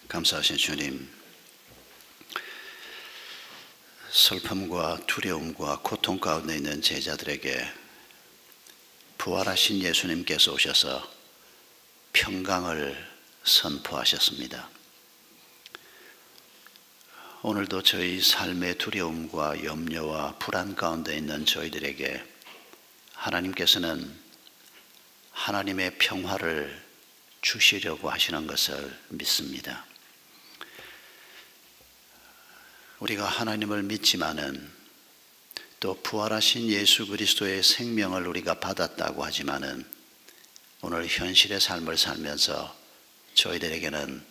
감사하신 주님, 슬픔과 두려움과 고통 가운데 있는 제자들에게 부활하신 예수님께서 오셔서 평강을 선포하셨습니다. 오늘도 저희 삶의 두려움과 염려와 불안 가운데 있는 저희들에게 하나님께서는 하나님의 평화를 주시려고 하시는 것을 믿습니다. 우리가 하나님을 믿지만은 또 부활하신 예수 그리스도의 생명을 우리가 받았다고 하지만은 오늘 현실의 삶을 살면서 저희들에게는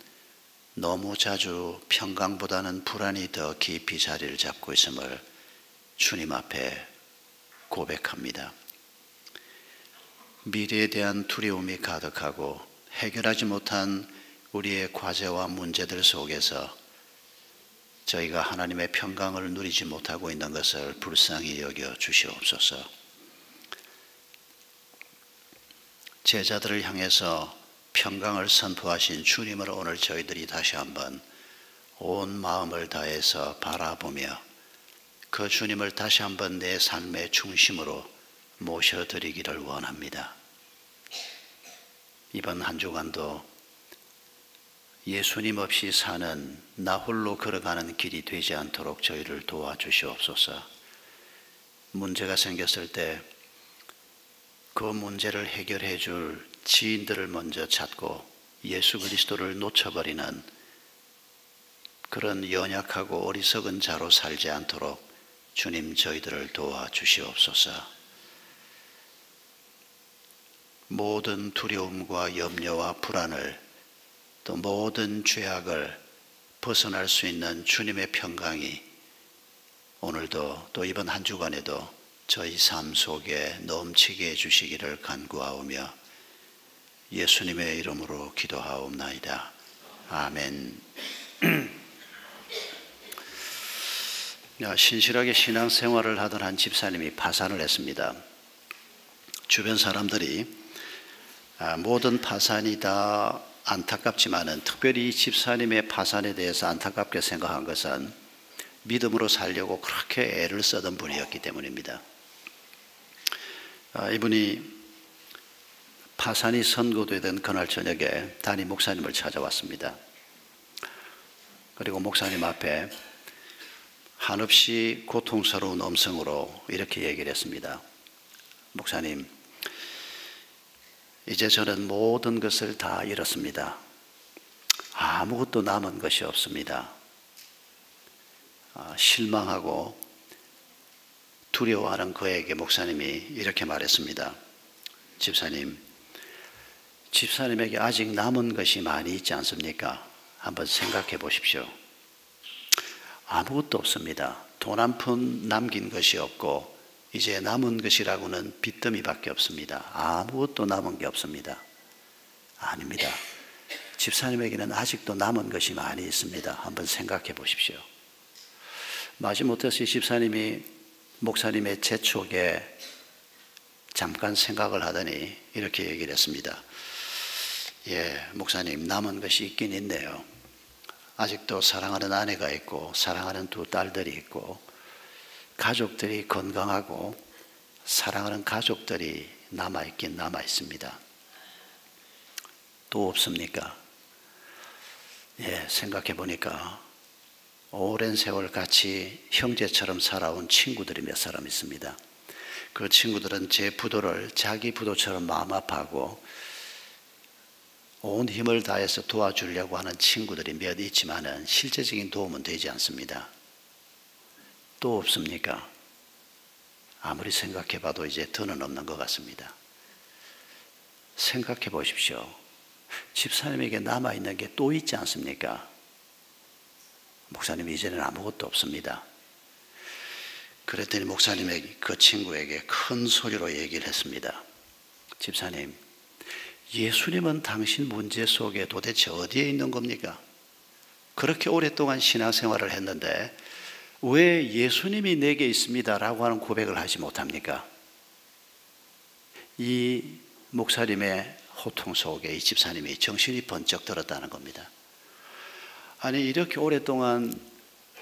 너무 자주 평강보다는 불안이 더 깊이 자리를 잡고 있음을 주님 앞에 고백합니다. 미래에 대한 두려움이 가득하고 해결하지 못한 우리의 과제와 문제들 속에서 저희가 하나님의 평강을 누리지 못하고 있는 것을 불쌍히 여겨 주시옵소서. 제자들을 향해서 평강을 선포하신 주님을 오늘 저희들이 다시 한번 온 마음을 다해서 바라보며 그 주님을 다시 한번 내 삶의 중심으로 모셔드리기를 원합니다. 이번 한 주간도 예수님 없이 사는 나 홀로 걸어가는 길이 되지 않도록 저희를 도와주시옵소서. 문제가 생겼을 때 그 문제를 해결해 줄 지인들을 먼저 찾고 예수 그리스도를 놓쳐버리는 그런 연약하고 어리석은 자로 살지 않도록 주님 저희들을 도와주시옵소서. 모든 두려움과 염려와 불안을 또 모든 죄악을 벗어날 수 있는 주님의 평강이 오늘도 또 이번 한 주간에도 저희 삶 속에 넘치게 해주시기를 간구하오며 예수님의 이름으로 기도하옵나이다. 아멘. 신실하게 신앙생활을 하던 한 집사님이 파산을 했습니다. 주변 사람들이 모든 파산이 다 안타깝지만은 특별히 이 집사님의 파산에 대해서 안타깝게 생각한 것은 믿음으로 살려고 그렇게 애를 쓰던 분이었기 때문입니다. 이분이 파산이 선고되던 그날 저녁에 담임 목사님을 찾아왔습니다. 그리고 목사님 앞에 한없이 고통스러운 음성으로 이렇게 얘기를 했습니다. 목사님, 이제 저는 모든 것을 다 잃었습니다. 아무것도 남은 것이 없습니다. 실망하고 두려워하는 그에게 목사님이 이렇게 말했습니다. 집사님에게 아직 남은 것이 많이 있지 않습니까? 한번 생각해 보십시오. 아무것도 없습니다. 돈 한 푼 남긴 것이 없고 이제 남은 것이라고는 빚더미밖에 없습니다. 아무것도 남은 게 없습니다. 아닙니다. 집사님에게는 아직도 남은 것이 많이 있습니다. 한번 생각해 보십시오. 마지못해서 집사님이 목사님의 재촉에 잠깐 생각을 하더니 이렇게 얘기를 했습니다. 목사님, 남은 것이 있긴 있네요. 아직도 사랑하는 아내가 있고 사랑하는 두 딸들이 있고 가족들이 건강하고 사랑하는 가족들이 남아있긴 남아있습니다. 또 없습니까? 생각해 보니까 오랜 세월 같이 형제처럼 살아온 친구들이 몇 사람 있습니다. 그 친구들은 제 부도를 자기 부도처럼 마음 아파하고 온 힘을 다해서 도와주려고 하는 친구들이 몇 있지만은 실제적인 도움은 되지 않습니다. 또 없습니까? 아무리 생각해 봐도 이제 더는 없는 것 같습니다. 생각해 보십시오. 집사님에게 남아있는 게 또 있지 않습니까? 목사님, 이제는 아무것도 없습니다. 그랬더니 목사님이 그 친구에게 큰 소리로 얘기를 했습니다. 집사님, 예수님은 당신 문제 속에 도대체 어디에 있는 겁니까? 그렇게 오랫동안 신앙생활을 했는데 왜 예수님이 내게 있습니다 라고 하는 고백을 하지 못합니까? 이 목사님의 호통 속에 이 집사님이 정신이 번쩍 들었다는 겁니다. 아니 이렇게 오랫동안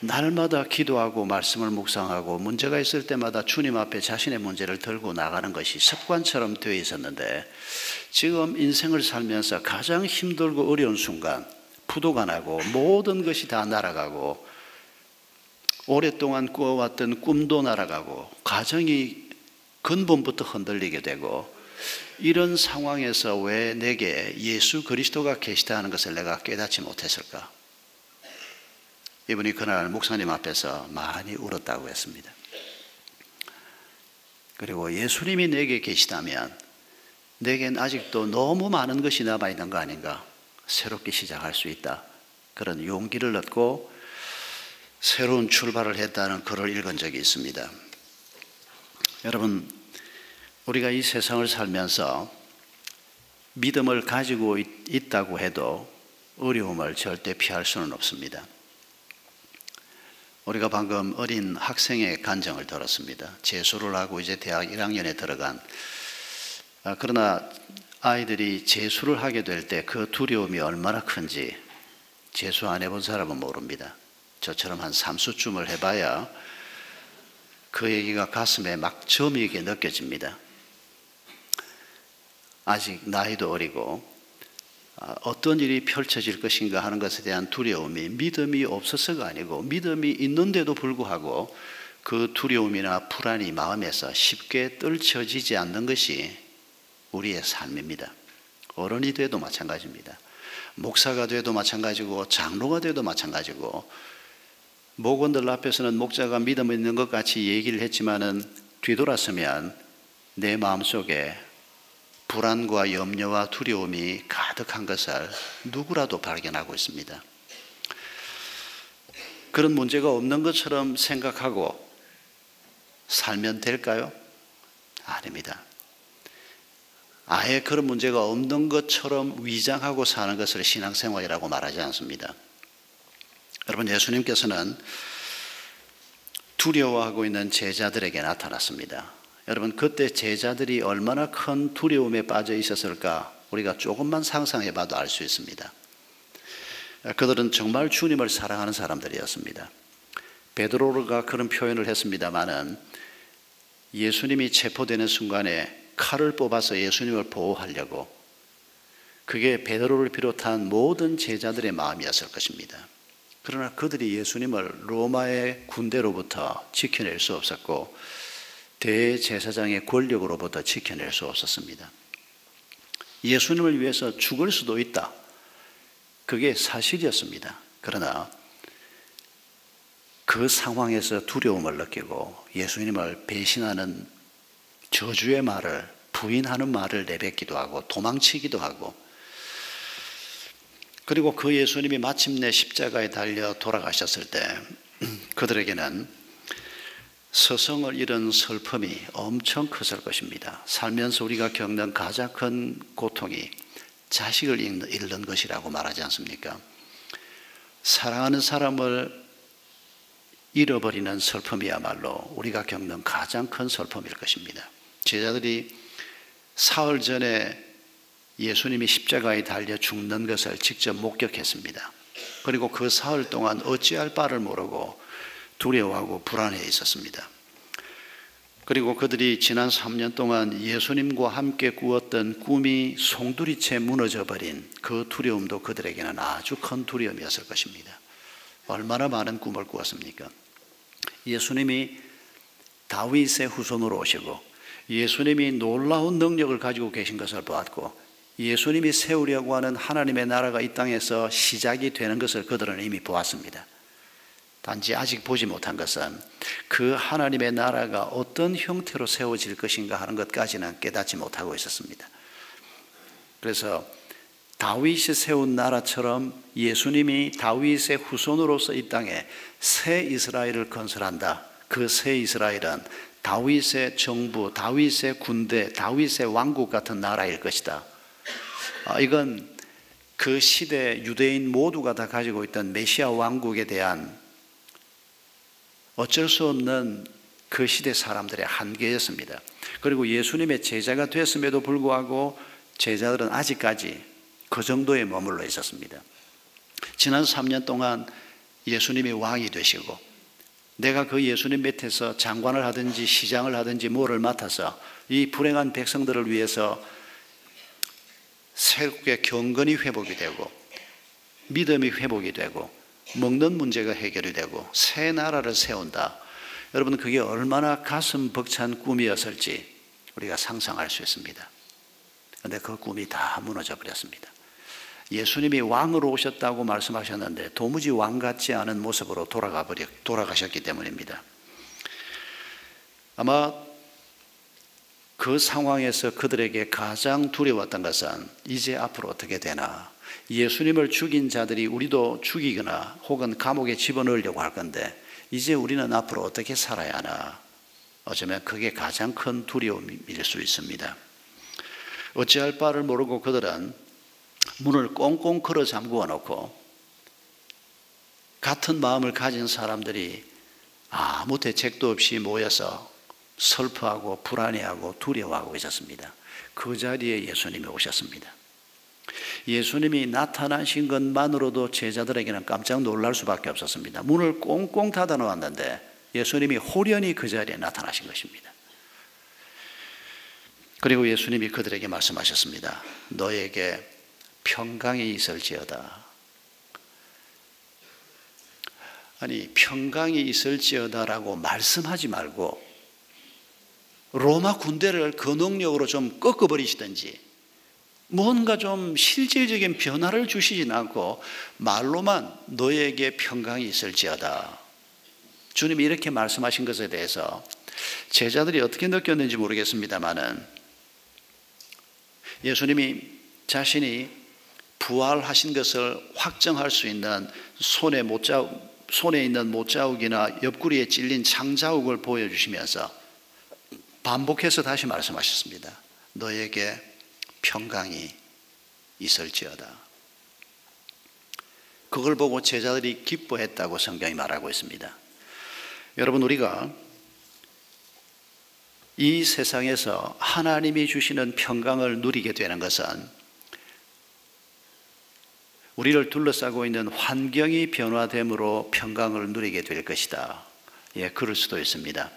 날마다 기도하고 말씀을 묵상하고 문제가 있을 때마다 주님 앞에 자신의 문제를 들고 나가는 것이 습관처럼 되어 있었는데 지금 인생을 살면서 가장 힘들고 어려운 순간 부도가 나고 모든 것이 다 날아가고 오랫동안 꾸어왔던 꿈도 날아가고 가정이 근본부터 흔들리게 되고 이런 상황에서 왜 내게 예수 그리스도가 계시다 하는 것을 내가 깨닫지 못했을까? 이분이 그날 목사님 앞에서 많이 울었다고 했습니다. 그리고 예수님이 내게 계시다면 내겐 아직도 너무 많은 것이 남아있는 거 아닌가? 새롭게 시작할 수 있다. 그런 용기를 얻고 새로운 출발을 했다는 글을 읽은 적이 있습니다. 여러분, 우리가 이 세상을 살면서 믿음을 가지고 있다고 해도 어려움을 절대 피할 수는 없습니다. 우리가 방금 어린 학생의 간증을 들었습니다. 재수를 하고 이제 대학 1학년에 들어간 그러나 아이들이 재수를 하게 될 때 그 두려움이 얼마나 큰지 재수 안 해본 사람은 모릅니다. 저처럼 한 3수쯤을 해봐야 그 얘기가 가슴에 막 저미게 느껴집니다. 아직 나이도 어리고 어떤 일이 펼쳐질 것인가 하는 것에 대한 두려움이 믿음이 없어서가 아니고 믿음이 있는데도 불구하고 그 두려움이나 불안이 마음에서 쉽게 떨쳐지지 않는 것이 우리의 삶입니다. 어른이 돼도 마찬가지입니다. 목사가 돼도 마찬가지고 장로가 돼도 마찬가지고 목원들 앞에서는 목자가 믿음 있는 것 같이 얘기를 했지만은 뒤돌아서면 내 마음속에 불안과 염려와 두려움이 가득한 것을 누구라도 발견하고 있습니다. 그런 문제가 없는 것처럼 생각하고 살면 될까요? 아닙니다. 아예 그런 문제가 없는 것처럼 위장하고 사는 것을 신앙생활이라고 말하지 않습니다. 여러분, 예수님께서는 두려워하고 있는 제자들에게 나타났습니다. 여러분, 그때 제자들이 얼마나 큰 두려움에 빠져 있었을까 우리가 조금만 상상해 봐도 알 수 있습니다. 그들은 정말 주님을 사랑하는 사람들이었습니다. 베드로가 그런 표현을 했습니다마는 예수님이 체포되는 순간에 칼을 뽑아서 예수님을 보호하려고 그게 베드로를 비롯한 모든 제자들의 마음이었을 것입니다. 그러나 그들이 예수님을 로마의 군대로부터 지켜낼 수 없었고 대제사장의 권력으로부터 지켜낼 수 없었습니다. 예수님을 위해서 죽을 수도 있다. 그게 사실이었습니다. 그러나 그 상황에서 두려움을 느끼고 예수님을 배신하는 저주의 말을 부인하는 말을 내뱉기도 하고 도망치기도 하고 그리고 그 예수님이 마침내 십자가에 달려 돌아가셨을 때 그들에게는 스승을 잃은 슬픔이 엄청 컸을 것입니다. 살면서 우리가 겪는 가장 큰 고통이 자식을 잃는 것이라고 말하지 않습니까? 사랑하는 사람을 잃어버리는 슬픔이야말로 우리가 겪는 가장 큰 슬픔일 것입니다. 제자들이 사흘 전에 예수님이 십자가에 달려 죽는 것을 직접 목격했습니다. 그리고 그 사흘 동안 어찌할 바를 모르고 두려워하고 불안해 있었습니다. 그리고 그들이 지난 3년 동안 예수님과 함께 꾸었던 꿈이 송두리째 무너져버린 그 두려움도 그들에게는 아주 큰 두려움이었을 것입니다. 얼마나 많은 꿈을 꾸었습니까? 예수님이 다윗의 후손으로 오시고 예수님이 놀라운 능력을 가지고 계신 것을 보았고 예수님이 세우려고 하는 하나님의 나라가 이 땅에서 시작이 되는 것을 그들은 이미 보았습니다. 단지 아직 보지 못한 것은 그 하나님의 나라가 어떤 형태로 세워질 것인가 하는 것까지는 깨닫지 못하고 있었습니다. 그래서 다윗이 세운 나라처럼 예수님이 다윗의 후손으로서 이 땅에 새 이스라엘을 건설한다. 그 새 이스라엘은 다윗의 정부, 다윗의 군대, 다윗의 왕국 같은 나라일 것이다. 이건 그 시대 유대인 모두가 다 가지고 있던 메시아 왕국에 대한 어쩔 수 없는 그 시대 사람들의 한계였습니다. 그리고 예수님의 제자가 됐음에도 불구하고 제자들은 아직까지 그 정도에 머물러 있었습니다. 지난 3년 동안 예수님이 왕이 되시고 내가 그 예수님 밑에서 장관을 하든지 시장을 하든지 뭐를 맡아서 이 불행한 백성들을 위해서 새롭게 경건이 회복이 되고 믿음이 회복이 되고 먹는 문제가 해결이 되고 새 나라를 세운다. 여러분, 그게 얼마나 가슴 벅찬 꿈이었을지 우리가 상상할 수 있습니다. 그런데 그 꿈이 다 무너져 버렸습니다. 예수님이 왕으로 오셨다고 말씀하셨는데 도무지 왕 같지 않은 모습으로 돌아가셨기 때문입니다. 아마 그 상황에서 그들에게 가장 두려웠던 것은 이제 앞으로 어떻게 되나, 예수님을 죽인 자들이 우리도 죽이거나 혹은 감옥에 집어넣으려고 할 건데 이제 우리는 앞으로 어떻게 살아야 하나, 어쩌면 그게 가장 큰 두려움일 수 있습니다. 어찌할 바를 모르고 그들은 문을 꽁꽁 걸어 잠그어 놓고 같은 마음을 가진 사람들이 아무 대책도 없이 모여서 슬퍼하고 불안해하고 두려워하고 있었습니다. 그 자리에 예수님이 오셨습니다. 예수님이 나타나신 것만으로도 제자들에게는 깜짝 놀랄 수밖에 없었습니다. 문을 꽁꽁 닫아 놓았는데 예수님이 홀연히 그 자리에 나타나신 것입니다. 그리고 예수님이 그들에게 말씀하셨습니다. 너에게 평강이 있을지어다. 아니, 평강이 있을지어다라고 말씀하지 말고 로마 군대를 그 능력으로 좀 꺾어버리시든지 뭔가 좀 실질적인 변화를 주시진 않고 말로만 너에게 평강이 있을지어다. 주님이 이렇게 말씀하신 것에 대해서 제자들이 어떻게 느꼈는지 모르겠습니다만은 예수님이 자신이 부활하신 것을 확정할 수 있는 손에 있는 못자국이나 옆구리에 찔린 창자국을 보여주시면서 반복해서 다시 말씀하셨습니다. 너에게 평강이 있을지어다. 그걸 보고 제자들이 기뻐했다고 성경이 말하고 있습니다. 여러분, 우리가 이 세상에서 하나님이 주시는 평강을 누리게 되는 것은 우리를 둘러싸고 있는 환경이 변화됨으로 평강을 누리게 될 것이다. 예, 그럴 수도 있습니다.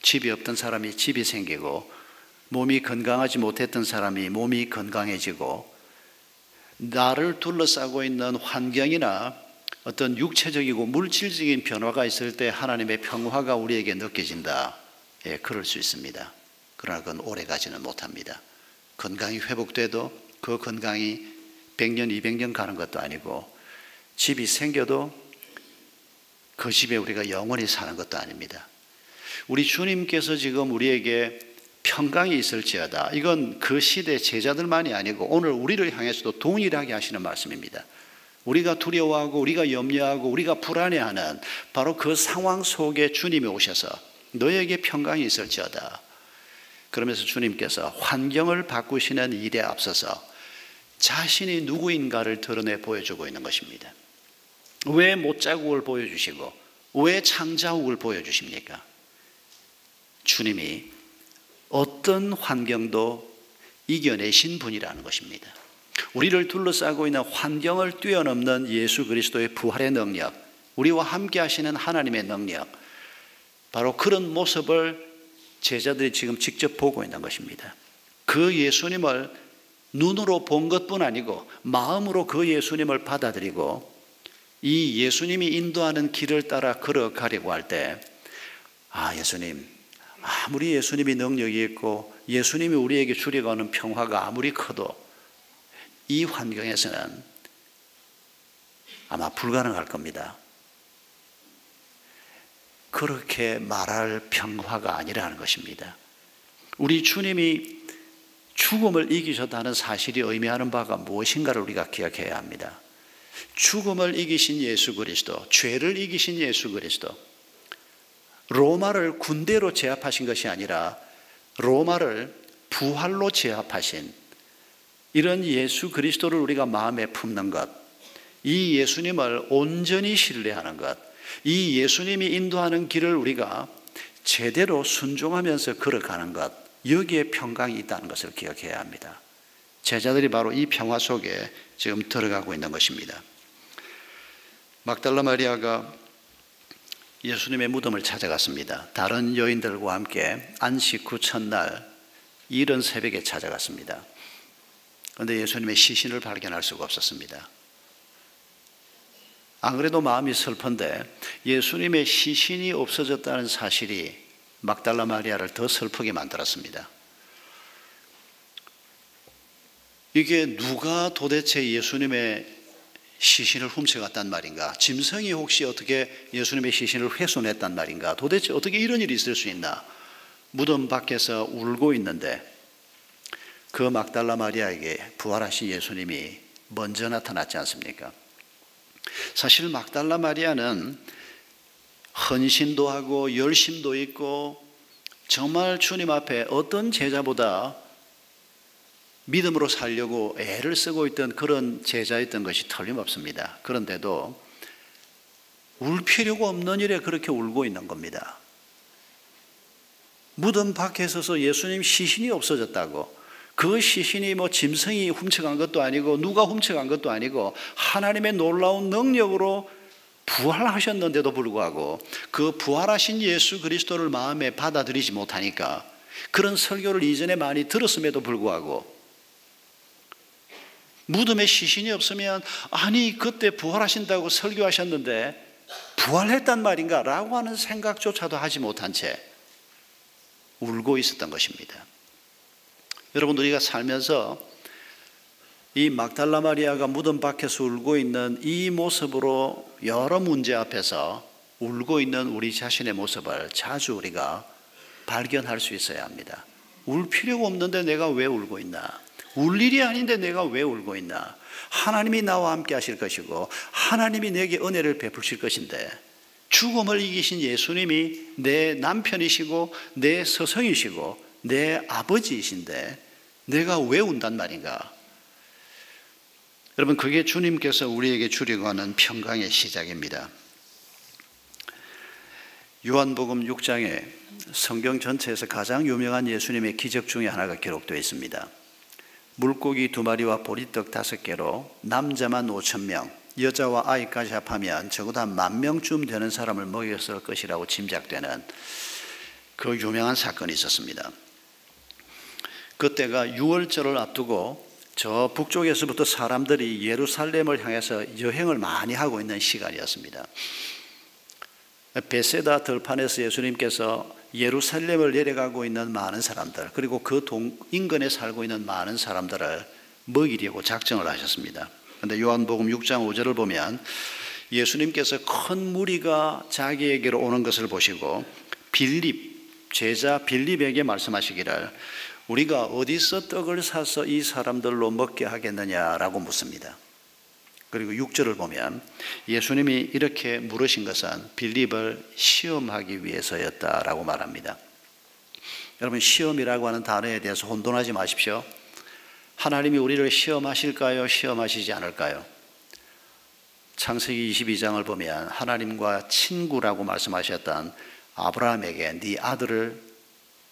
집이 없던 사람이 집이 생기고 몸이 건강하지 못했던 사람이 몸이 건강해지고 나를 둘러싸고 있는 환경이나 어떤 육체적이고 물질적인 변화가 있을 때 하나님의 평화가 우리에게 느껴진다. 예, 그럴 수 있습니다. 그러나 그건 오래가지는 못합니다. 건강이 회복돼도 그 건강이 100년, 200년 가는 것도 아니고 집이 생겨도 그 집에 우리가 영원히 사는 것도 아닙니다. 우리 주님께서 지금 우리에게 평강이 있을지어다. 이건 그 시대 제자들만이 아니고 오늘 우리를 향해서도 동일하게 하시는 말씀입니다. 우리가 두려워하고 우리가 염려하고 우리가 불안해하는 바로 그 상황 속에 주님이 오셔서 너에게 평강이 있을지어다. 그러면서 주님께서 환경을 바꾸시는 일에 앞서서 자신이 누구인가를 드러내 보여주고 있는 것입니다. 왜 못자국을 보여주시고 왜 창자국을 보여주십니까? 주님이 어떤 환경도 이겨내신 분이라는 것입니다. 우리를 둘러싸고 있는 환경을 뛰어넘는 예수 그리스도의 부활의 능력, 우리와 함께 하시는 하나님의 능력, 바로 그런 모습을 제자들이 지금 직접 보고 있는 것입니다. 그 예수님을 눈으로 본 것뿐 아니고 마음으로 그 예수님을 받아들이고 이 예수님이 인도하는 길을 따라 걸어가려고 할 때, 예수님, 아무리 예수님이 능력이 있고 예수님이 우리에게 주려고 하는 평화가 아무리 커도 이 환경에서는 아마 불가능할 겁니다. 그렇게 말할 평화가 아니라는 것입니다. 우리 주님이 죽음을 이기셨다는 사실이 의미하는 바가 무엇인가를 우리가 기억해야 합니다. 죽음을 이기신 예수 그리스도, 죄를 이기신 예수 그리스도, 로마를 군대로 제압하신 것이 아니라 로마를 부활로 제압하신 이런 예수 그리스도를 우리가 마음에 품는 것, 이 예수님을 온전히 신뢰하는 것, 이 예수님이 인도하는 길을 우리가 제대로 순종하면서 걸어가는 것, 여기에 평강이 있다는 것을 기억해야 합니다. 제자들이 바로 이 평화 속에 지금 들어가고 있는 것입니다. 막달라 마리아가 예수님의 무덤을 찾아갔습니다. 다른 여인들과 함께 안식 후 첫날 이른 새벽에 찾아갔습니다. 그런데 예수님의 시신을 발견할 수가 없었습니다. 안 그래도 마음이 슬픈데 예수님의 시신이 없어졌다는 사실이 막달라 마리아를 더 슬프게 만들었습니다. 이게 누가 도대체 예수님의 시신을 훔쳐갔단 말인가? 짐승이 혹시 어떻게 예수님의 시신을 훼손했단 말인가? 도대체 어떻게 이런 일이 있을 수 있나? 무덤 밖에서 울고 있는데 그 막달라 마리아에게 부활하신 예수님이 먼저 나타났지 않습니까? 사실 막달라 마리아는 헌신도 하고 열심도 있고 정말 주님 앞에 어떤 제자보다 믿음으로 살려고 애를 쓰고 있던 그런 제자였던 것이 틀림없습니다. 그런데도 울 필요가 없는 일에 그렇게 울고 있는 겁니다. 무덤 밖에 서서 예수님 시신이 없어졌다고, 그 시신이 뭐 짐승이 훔쳐간 것도 아니고 누가 훔쳐간 것도 아니고 하나님의 놀라운 능력으로 부활하셨는데도 불구하고 그 부활하신 예수 그리스도를 마음에 받아들이지 못하니까, 그런 설교를 이전에 많이 들었음에도 불구하고 무덤에 시신이 없으면 아니 그때 부활하신다고 설교하셨는데 부활했단 말인가 라고 하는 생각조차도 하지 못한 채 울고 있었던 것입니다. 여러분, 우리가 살면서 이 막달라 마리아가 무덤 밖에서 울고 있는 이 모습으로 여러 문제 앞에서 울고 있는 우리 자신의 모습을 자주 우리가 발견할 수 있어야 합니다. 울 필요가 없는데 내가 왜 울고 있나? 울 일이 아닌데 내가 왜 울고 있나? 하나님이 나와 함께 하실 것이고 하나님이 내게 은혜를 베푸실 것인데, 죽음을 이기신 예수님이 내 남편이시고 내 스승이시고 내 아버지이신데 내가 왜 운단 말인가? 여러분, 그게 주님께서 우리에게 주려고 하는 평강의 시작입니다. 요한복음 6장에 성경 전체에서 가장 유명한 예수님의 기적 중에 하나가 기록되어 있습니다. 물고기 2마리와 보리떡 5개로 남자만 5,000명, 여자와 아이까지 합하면 적어도 한 10,000명쯤 되는 사람을 먹였을 것이라고 짐작되는 그 유명한 사건이 있었습니다. 그때가 6월절을 앞두고 저 북쪽에서부터 사람들이 예루살렘을 향해서 여행을 많이 하고 있는 시간이었습니다. 베세다 들판에서 예수님께서 예루살렘을 내려가고 있는 많은 사람들, 그리고 그 인근에 살고 있는 많은 사람들을 먹이려고 작정을 하셨습니다. 그런데 요한복음 6장 5절을 보면 예수님께서 큰 무리가 자기에게로 오는 것을 보시고 제자 빌립에게 말씀하시기를 우리가 어디서 떡을 사서 이 사람들로 먹게 하겠느냐라고 묻습니다. 그리고 6절을 보면 예수님이 이렇게 물으신 것은 빌립을 시험하기 위해서였다라고 말합니다. 여러분, 시험이라고 하는 단어에 대해서 혼돈하지 마십시오. 하나님이 우리를 시험하실까요? 시험하시지 않을까요? 창세기 22장을 보면 하나님과 친구라고 말씀하셨던 아브라함에게 네 아들을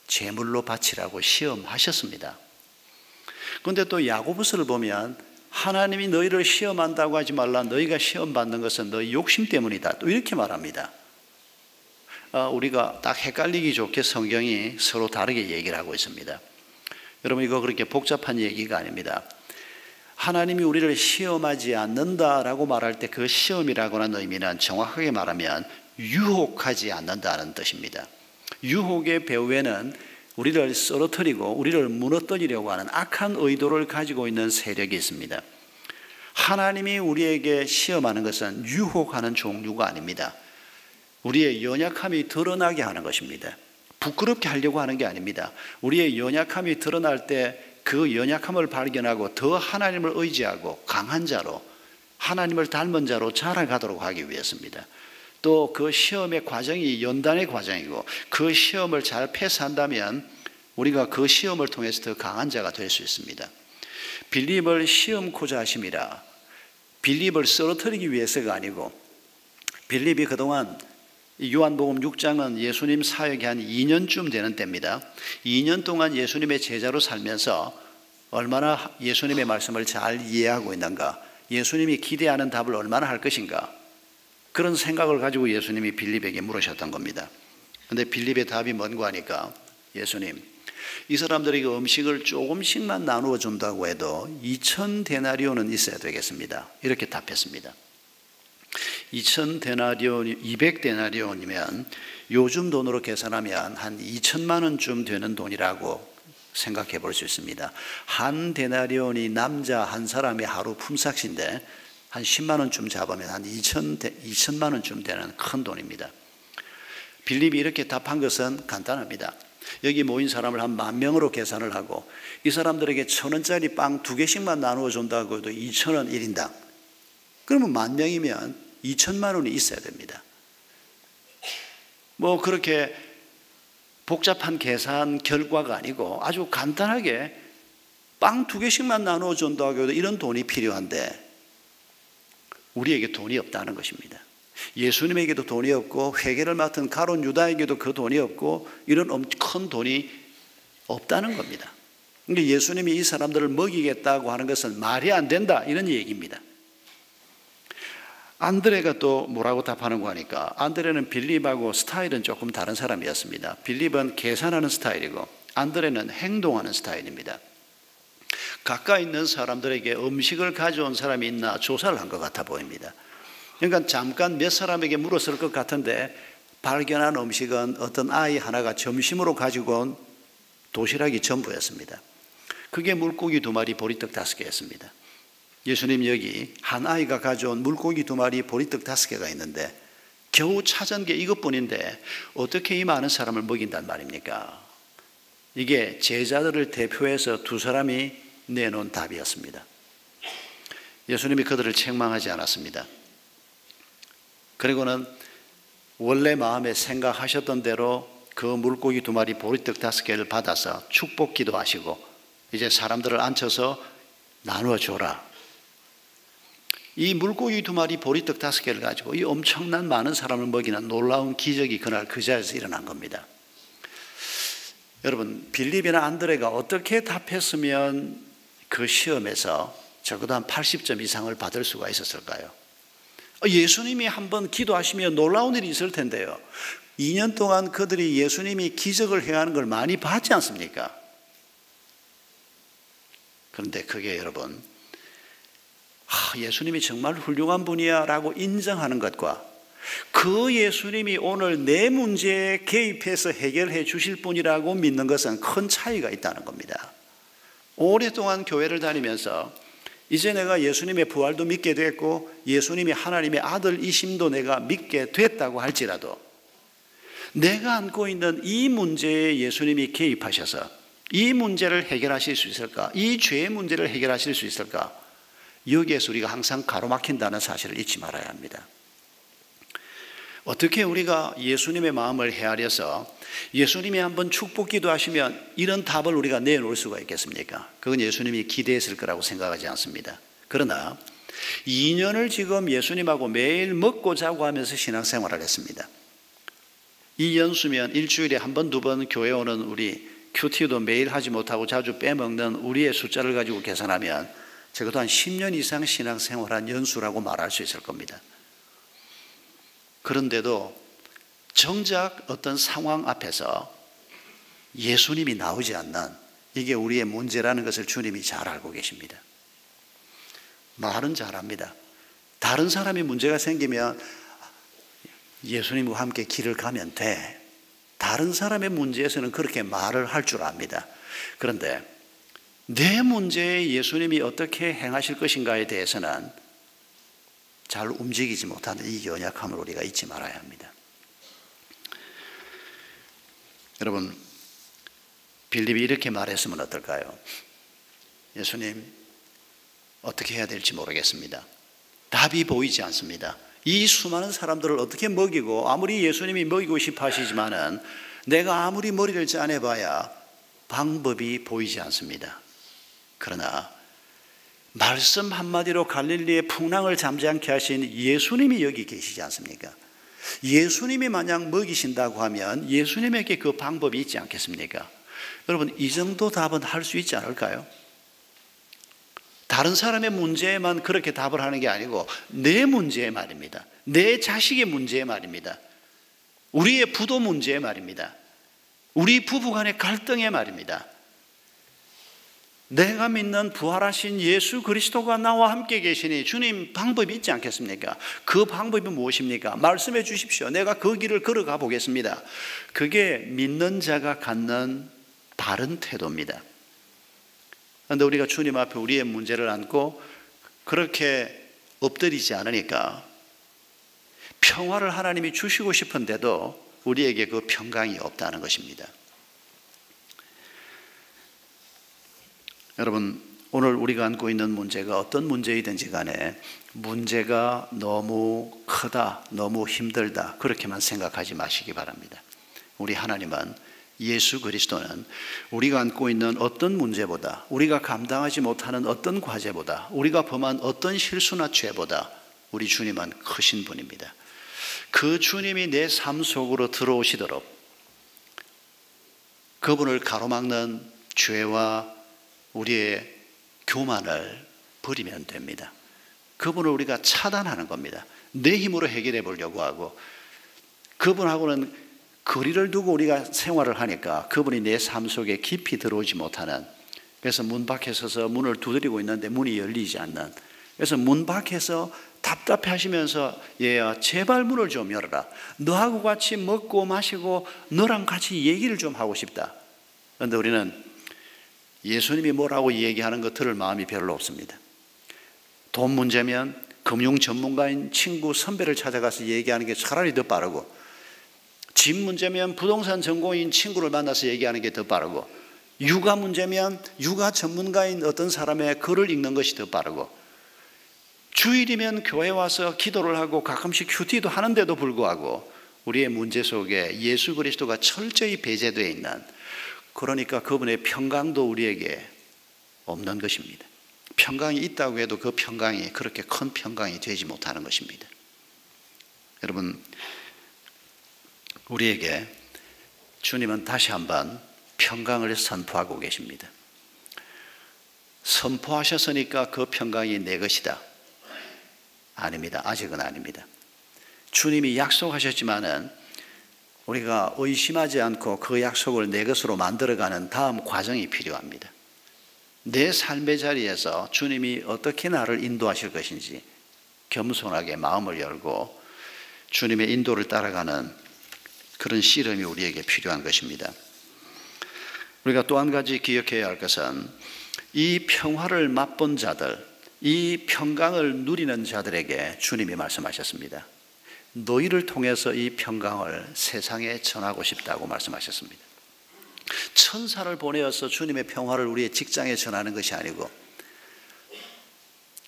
제물로 바치라고 시험하셨습니다. 그런데 또 야고보서를 보면 하나님이 너희를 시험한다고 하지 말라, 너희가 시험받는 것은 너희 욕심 때문이다, 또 이렇게 말합니다. 우리가 딱 헷갈리기 좋게 성경이 서로 다르게 얘기를 하고 있습니다. 여러분, 이거 그렇게 복잡한 얘기가 아닙니다. 하나님이 우리를 시험하지 않는다라고 말할 때 그 시험이라고 하는 의미는 정확하게 말하면 유혹하지 않는다는 뜻입니다. 유혹의 배후에는 우리를 쓰러뜨리고 우리를 무너뜨리려고 하는 악한 의도를 가지고 있는 세력이 있습니다. 하나님이 우리에게 시험하는 것은 유혹하는 종류가 아닙니다. 우리의 연약함이 드러나게 하는 것입니다. 부끄럽게 하려고 하는 게 아닙니다. 우리의 연약함이 드러날 때 그 연약함을 발견하고 더 하나님을 의지하고 강한 자로, 하나님을 닮은 자로 자라가도록 하기 위해서입니다. 또 그 시험의 과정이 연단의 과정이고 그 시험을 잘 패스한다면 우리가 그 시험을 통해서 더 강한 자가 될 수 있습니다. 빌립을 시험코자 하심이라, 빌립을 쓰러뜨리기 위해서가 아니고, 빌립이 그동안 요한복음 6장은 예수님 사역이 한 2년쯤 되는 때입니다. 2년 동안 예수님의 제자로 살면서 얼마나 예수님의 말씀을 잘 이해하고 있는가, 예수님이 기대하는 답을 얼마나 할 것인가, 그런 생각을 가지고 예수님이 빌립에게 물으셨던 겁니다. 그런데 빌립의 답이 뭔가 하니까 예수님, 이 사람들에게 음식을 조금씩만 나누어 준다고 해도 2,000데나리온은 있어야 되겠습니다. 이렇게 답했습니다. 2,000데나리온, 200데나리온이면 요즘 돈으로 계산하면 한 2천만 원쯤 되는 돈이라고 생각해 볼 수 있습니다. 한 데나리온이 남자 한 사람의 하루 품삯인데 한 10만 원쯤 잡으면 한 2천만 원쯤 되는 큰 돈입니다. 빌립이 이렇게 답한 것은 간단합니다. 여기 모인 사람을 한 10,000명으로 계산을 하고 이 사람들에게 1,000원짜리 빵 2개씩만 나누어 준다고 해도 2,000원 1인당. 그러면 10,000명이면 2천만 원이 있어야 됩니다. 뭐 그렇게 복잡한 계산 결과가 아니고 아주 간단하게 빵 2개씩만 나누어 준다고 해도 이런 돈이 필요한데 우리에게 돈이 없다는 것입니다. 예수님에게도 돈이 없고 회계를 맡은 가룟 유다에게도 그 돈이 없고 이런 큰 돈이 없다는 겁니다. 그러니까 예수님이 이 사람들을 먹이겠다고 하는 것은 말이 안 된다 이런 얘기입니다. 안드레가 또 뭐라고 답하는 거 하니까 안드레는 빌립하고 스타일은 조금 다른 사람이었습니다. 빌립은 계산하는 스타일이고 안드레는 행동하는 스타일입니다. 가까이 있는 사람들에게 음식을 가져온 사람이 있나 조사를 한 것 같아 보입니다. 그러니까 잠깐 몇 사람에게 물었을 것 같은데 발견한 음식은 어떤 아이 하나가 점심으로 가지고 온 도시락이 전부였습니다. 그게 물고기 2마리, 보리떡 5개였습니다. 예수님 여기 한 아이가 가져온 물고기 2마리, 보리떡 5개가 있는데 겨우 찾은 게 이것뿐인데 어떻게 이 많은 사람을 먹인단 말입니까? 이게 제자들을 대표해서 2사람이 내놓은 답이었습니다. 예수님이 그들을 책망하지 않았습니다. 그리고는 원래 마음에 생각하셨던 대로 그 물고기 2마리, 보리떡 5개를 받아서 축복 기도하시고 이제 사람들을 앉혀서 나누어 줘라. 이 물고기 2마리, 보리떡 5개를 가지고 이 엄청난 많은 사람을 먹이는 놀라운 기적이 그날 그 자리에서 일어난 겁니다. 여러분, 빌립이나 안드레가 어떻게 답했으면 그 시험에서 적어도 한 80점 이상을 받을 수가 있었을까요? 예수님이 한번 기도하시면 놀라운 일이 있을 텐데요. 2년 동안 그들이 예수님이 기적을 행하는 걸 많이 봤지 않습니까? 그런데 그게 여러분, 예수님이 정말 훌륭한 분이야 라고 인정하는 것과 그 예수님이 오늘 내 문제에 개입해서 해결해 주실 분이라고 믿는 것은 큰 차이가 있다는 겁니다. 오랫동안 교회를 다니면서 이제 내가 예수님의 부활도 믿게 됐고 예수님이 하나님의 아들이심도 내가 믿게 됐다고 할지라도 내가 안고 있는 이 문제에 예수님이 개입하셔서 이 문제를 해결하실 수 있을까? 이 죄의 문제를 해결하실 수 있을까? 여기에서 우리가 항상 가로막힌다는 사실을 잊지 말아야 합니다. 어떻게 우리가 예수님의 마음을 헤아려서 예수님이 한번 축복 기도하시면 이런 답을 우리가 내놓을 수가 있겠습니까? 그건 예수님이 기대했을 거라고 생각하지 않습니다. 그러나 2년을 지금 예수님하고 매일 먹고 자고 하면서 신앙생활을 했습니다. 이 연수면 일주일에 한 번, 2번 교회 오는 우리 큐티도 매일 하지 못하고 자주 빼먹는 우리의 숫자를 가지고 계산하면 적어도 한 10년 이상 신앙생활한 연수라고 말할 수 있을 겁니다. 그런데도 정작 어떤 상황 앞에서 예수님이 나오지 않는 이게 우리의 문제라는 것을 주님이 잘 알고 계십니다. 말은 잘합니다. 다른 사람이 문제가 생기면 예수님과 함께 길을 가면 돼. 다른 사람의 문제에서는 그렇게 말을 할 줄 압니다. 그런데 내 문제에 예수님이 어떻게 행하실 것인가에 대해서는 잘 움직이지 못하는 이 연약함을 우리가 잊지 말아야 합니다. 여러분, 빌립이 이렇게 말했으면 어떨까요? 예수님, 어떻게 해야 될지 모르겠습니다. 답이 보이지 않습니다. 이 수많은 사람들을 어떻게 먹이고 아무리 예수님이 먹이고 싶어 하시지만은 내가 아무리 머리를 짜내봐야 방법이 보이지 않습니다. 그러나 말씀 한마디로 갈릴리의 풍랑을 잠잠케 하신 예수님이 여기 계시지 않습니까? 예수님이 만약 먹이신다고 하면 예수님에게 그 방법이 있지 않겠습니까? 여러분, 이 정도 답은 할 수 있지 않을까요? 다른 사람의 문제에만 그렇게 답을 하는 게 아니고 내 문제에 말입니다. 내 자식의 문제에 말입니다. 우리의 부도 문제에 말입니다. 우리 부부간의 갈등에 말입니다. 내가 믿는 부활하신 예수 그리스도가 나와 함께 계시니 주님 방법이 있지 않겠습니까? 그 방법이 무엇입니까? 말씀해 주십시오. 내가 그 길을 걸어가 보겠습니다. 그게 믿는 자가 갖는 바른 태도입니다. 그런데 우리가 주님 앞에 우리의 문제를 안고 그렇게 엎드리지 않으니까 평화를 하나님이 주시고 싶은데도 우리에게 그 평강이 없다는 것입니다. 여러분, 오늘 우리가 안고 있는 문제가 어떤 문제이든지 간에 문제가 너무 크다, 너무 힘들다 그렇게만 생각하지 마시기 바랍니다. 우리 하나님은, 예수 그리스도는 우리가 안고 있는 어떤 문제보다, 우리가 감당하지 못하는 어떤 과제보다, 우리가 범한 어떤 실수나 죄보다 우리 주님은 크신 분입니다. 그 주님이 내 삶 속으로 들어오시도록 그분을 가로막는 죄와 우리의 교만을 버리면 됩니다. 그분을 우리가 차단하는 겁니다. 내 힘으로 해결해 보려고 하고 그분하고는 거리를 두고 우리가 생활을 하니까 그분이 내 삶 속에 깊이 들어오지 못하는, 그래서 문 밖에 서서 문을 두드리고 있는데 문이 열리지 않는, 그래서 문 밖에서 답답해 하시면서 얘야 제발 문을 좀 열어라, 너하고 같이 먹고 마시고 너랑 같이 얘기를 좀 하고 싶다. 그런데 우리는 예수님이 뭐라고 얘기하는 거 들을 마음이 별로 없습니다. 돈 문제면 금융 전문가인 친구 선배를 찾아가서 얘기하는 게 차라리 더 빠르고, 집 문제면 부동산 전공인 친구를 만나서 얘기하는 게 더 빠르고, 육아 문제면 육아 전문가인 어떤 사람의 글을 읽는 것이 더 빠르고, 주일이면 교회 와서 기도를 하고 가끔씩 큐티도 하는데도 불구하고 우리의 문제 속에 예수 그리스도가 철저히 배제되어 있는, 그러니까 그분의 평강도 우리에게 없는 것입니다. 평강이 있다고 해도 그 평강이 그렇게 큰 평강이 되지 못하는 것입니다. 여러분, 우리에게 주님은 다시 한번 평강을 선포하고 계십니다. 선포하셨으니까 그 평강이 내 것이다. 아닙니다. 아직은 아닙니다. 주님이 약속하셨지만은 우리가 의심하지 않고 그 약속을 내 것으로 만들어가는 다음 과정이 필요합니다. 내 삶의 자리에서 주님이 어떻게 나를 인도하실 것인지 겸손하게 마음을 열고 주님의 인도를 따라가는 그런 씨름이 우리에게 필요한 것입니다. 우리가 또 한 가지 기억해야 할 것은 이 평화를 맛본 자들, 이 평강을 누리는 자들에게 주님이 말씀하셨습니다. 너희를 통해서 이 평강을 세상에 전하고 싶다고 말씀하셨습니다. 천사를 보내어서 주님의 평화를 우리의 직장에 전하는 것이 아니고,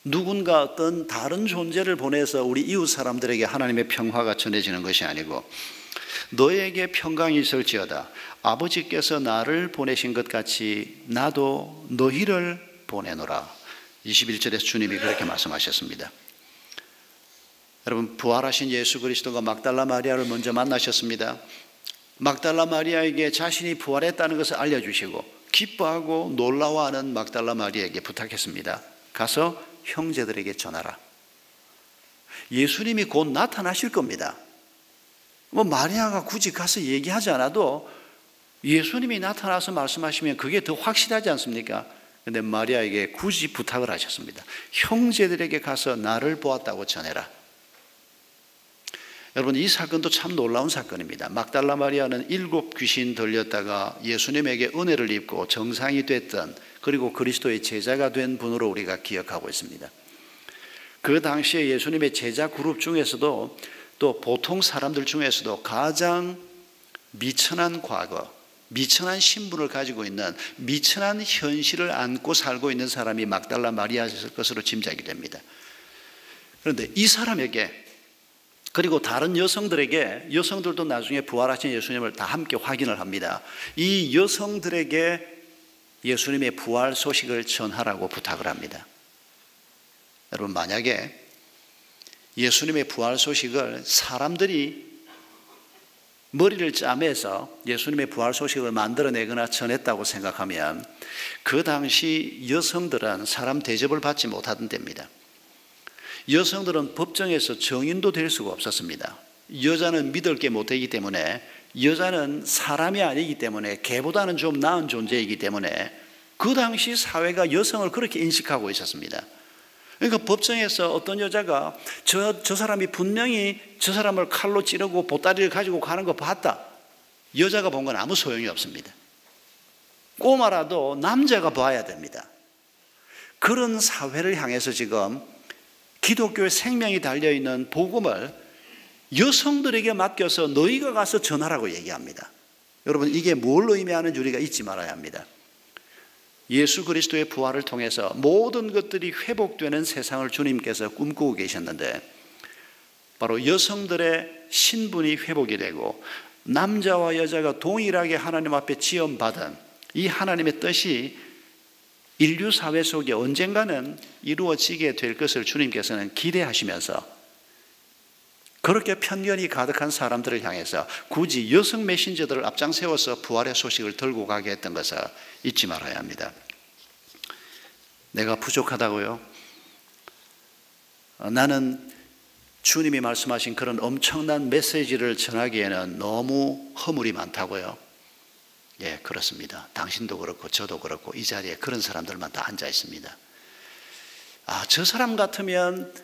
누군가 어떤 다른 존재를 보내서 우리 이웃 사람들에게 하나님의 평화가 전해지는 것이 아니고, 너에게 평강이 있을지어다 아버지께서 나를 보내신 것 같이 나도 너희를 보내노라. 21절에서 주님이 그렇게 말씀하셨습니다. 여러분, 부활하신 예수 그리스도가 막달라 마리아를 먼저 만나셨습니다. 막달라 마리아에게 자신이 부활했다는 것을 알려주시고 기뻐하고 놀라워하는 막달라 마리아에게 부탁했습니다. 가서 형제들에게 전하라. 예수님이 곧 나타나실 겁니다. 마리아가 굳이 가서 얘기하지 않아도 예수님이 나타나서 말씀하시면 그게 더 확실하지 않습니까? 그런데 마리아에게 굳이 부탁을 하셨습니다. 형제들에게 가서 나를 보았다고 전해라. 여러분, 이 사건도 참 놀라운 사건입니다. 막달라 마리아는 7 귀신 들렸다가 예수님에게 은혜를 입고 정상이 됐던, 그리고 그리스도의 제자가 된 분으로 우리가 기억하고 있습니다. 그 당시에 예수님의 제자 그룹 중에서도 또 보통 사람들 중에서도 가장 미천한 과거, 미천한 신분을 가지고 있는, 미천한 현실을 안고 살고 있는 사람이 막달라 마리아였을 것으로 짐작이 됩니다. 그런데 이 사람에게, 그리고 다른 여성들에게, 여성들도 나중에 부활하신 예수님을 다 함께 확인을 합니다. 이 여성들에게 예수님의 부활 소식을 전하라고 부탁을 합니다. 여러분, 만약에 예수님의 부활 소식을 사람들이 머리를 짜매서 예수님의 부활 소식을 만들어내거나 전했다고 생각하면 그 당시 여성들은 사람 대접을 받지 못하던 때입니다. 여성들은 법정에서 증인도 될 수가 없었습니다. 여자는 믿을 게 못 되기 때문에, 여자는 사람이 아니기 때문에, 개보다는 좀 나은 존재이기 때문에 그 당시 사회가 여성을 그렇게 인식하고 있었습니다. 그러니까 법정에서 어떤 여자가 저 사람이 분명히 저 사람을 칼로 찌르고 보따리를 가지고 가는 거 봤다. 여자가 본 건 아무 소용이 없습니다. 꼬마라도 남자가 봐야 됩니다. 그런 사회를 향해서 지금 기독교의 생명이 달려있는 복음을 여성들에게 맡겨서 너희가 가서 전하라고 얘기합니다. 여러분, 이게 뭘 의미하는지 우리가 잊지 말아야 합니다. 예수 그리스도의 부활을 통해서 모든 것들이 회복되는 세상을 주님께서 꿈꾸고 계셨는데, 바로 여성들의 신분이 회복이 되고 남자와 여자가 동일하게 하나님 앞에 지원받은 이 하나님의 뜻이 인류 사회 속에 언젠가는 이루어지게 될 것을 주님께서는 기대하시면서 그렇게 편견이 가득한 사람들을 향해서 굳이 여성 메신저들을 앞장 세워서 부활의 소식을 들고 가게 했던 것을 잊지 말아야 합니다. 내가 부족하다고요? 나는 주님이 말씀하신 그런 엄청난 메시지를 전하기에는 너무 허물이 많다고요? 예, 그렇습니다. 당신도 그렇고 저도 그렇고 이 자리에 그런 사람들만 다 앉아 있습니다. 저 사람 같으면